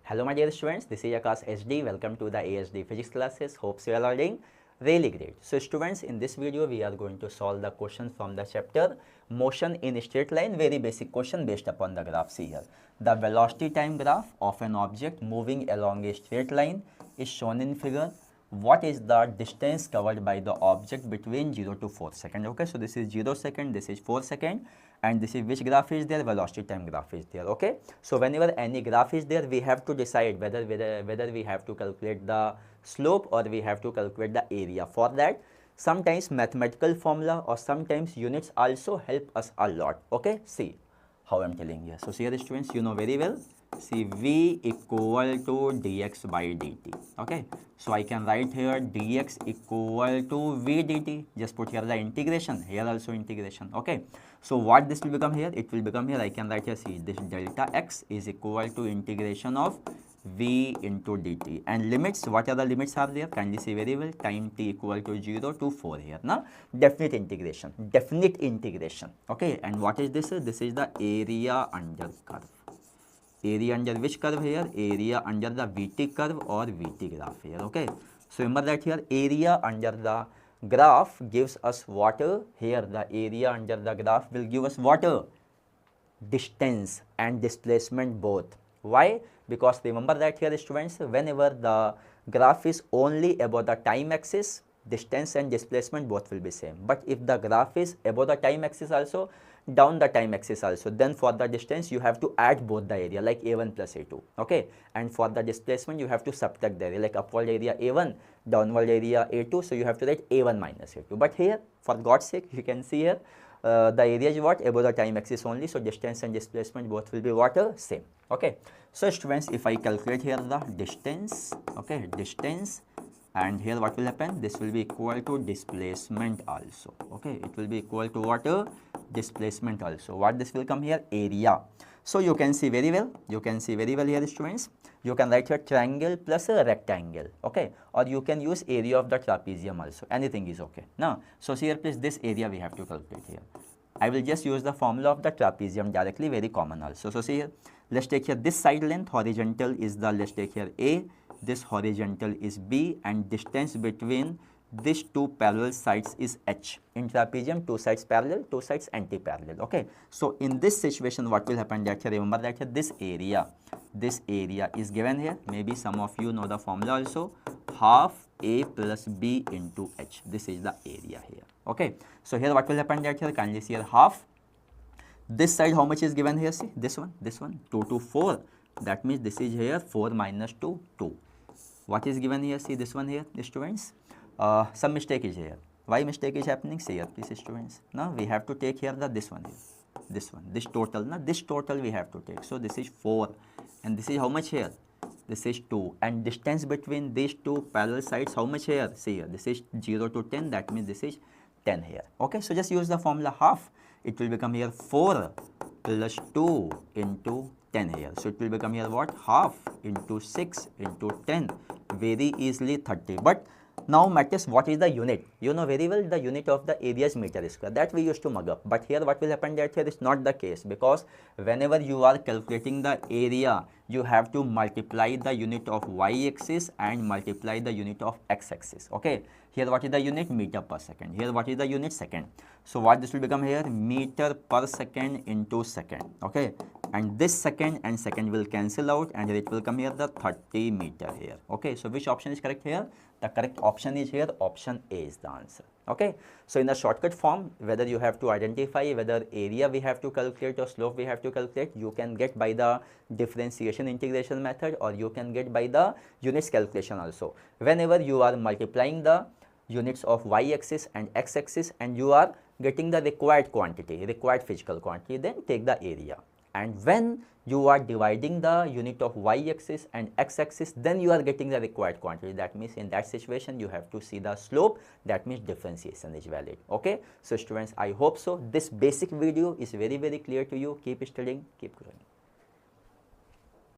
Hello my dear students, this is Akash HD. Welcome to the ASD physics classes. Hope you all are doing really great. So students, in this video we are going to solve the question from the chapter motion in straight line. Very basic question based upon the graph. See here, the velocity time graph of an object moving along a straight line is shown in figure. What is the distance covered by the object between 0 to 4 seconds? Okay, so this is 0 second, this is 4 second, and this is which graph is there? Velocity time graph is there. Okay, so whenever any graph is there, we have to decide whether we have to calculate the slope or we have to calculate the area. For that, sometimes mathematical formula or sometimes units also help us a lot. Okay, see how I'm telling you. So here students, you know very well. See, v equal to dx by dt. Okay, so I can write here dx equal to v dt. Just put here the integration, here also integration. Okay, so what this will become here? It will become here, I can write here, see, this delta x is equal to integration of v into dt, and limits, what are the limits are there? Kindly see very well, time t equal to 0 to 4 here. Now definite integration. Okay, and what is this? This is the area under curve. Area under which curve here? Area under the VT curve or VT graph here. Okay, so remember that here area under the graph gives us water. Here the area under the graph will give us water, distance and displacement both. Why? Because remember that here students, whenever the graph is only about the time axis, distance and displacement both will be same. But if the graph is above the time axis also, down the time axis also, then for the distance you have to add both the area, like a1 plus a2. Okay, and for the displacement you have to subtract the area, like upward area a1, downward area a2, so you have to write a1 minus a2. But here, for God's sake, you can see here the area is what? Above the time axis only, so distance and displacement both will be what? Same. Okay, so students, if I calculate here the distance, okay, distance, and here what will happen? This will be equal to displacement also. Okay, it will be equal to what? Displacement also. What this will come here? Area. So you can see very well, here students, you can write here triangle plus a rectangle. Okay, or you can use area of the trapezium also, anything is okay. Now, so here please, this area we have to calculate here. I will just use the formula of the trapezium directly, very common also. So see here, let's take here this side length, horizontal is the, let's take here A, this horizontal is B, and distance between these two parallel sides is h. In trapezium, two sides parallel, two sides anti-parallel. Okay, so in this situation what will happen? That here, remember that here this area is given here. Maybe some of you know the formula also, half a plus b into h. This is the area here. Okay, so here what will happen? That here, kindly see here, half, this side how much is given here? See, this one 2 to 4, that means this is here 4 minus 2, 2. What is given here? See this one here, students. Some mistake is here. Why mistake is happening? See here, please students. Now we have to take here the this one here, this total. Now this total we have to take. So this is 4, and this is how much here? This is 2, and distance between these two parallel sides how much here? See here, this is 0 to 10. That means this is 10 here. Okay, so just use the formula half. It will become here 4 plus 2 into 10 here. So it will become here what? Half into 6 into 10. Very easily 30. But now matters what is the unit. You know very well the unit of the area is meter square. That we used to mug up. But here what will happen? That here is not the case, because whenever you are calculating the area, you have to multiply the unit of y-axis and multiply the unit of x-axis. Okay, here what is the unit? Meter per second. Here what is the unit? Second. So what this will become here? Meter per second into second. Okay, and this second and second will cancel out, and here it will come here the 30 meter here. Okay, so which option is correct here? The correct option is here, option A is the answer. Okay, so in the shortcut form, whether you have to identify whether area we have to calculate or slope we have to calculate, you can get by the differentiation integration method, or you can get by the units calculation also. Whenever you are multiplying the units of y-axis and x-axis and you are getting the required quantity, required physical quantity, then take the area. And when you are dividing the unit of y-axis and x-axis, then you are getting the required quantity. That means in that situation you have to see the slope. That means differentiation is valid. Okay, so students, I hope so this basic video is very clear to you. Keep studying, keep growing.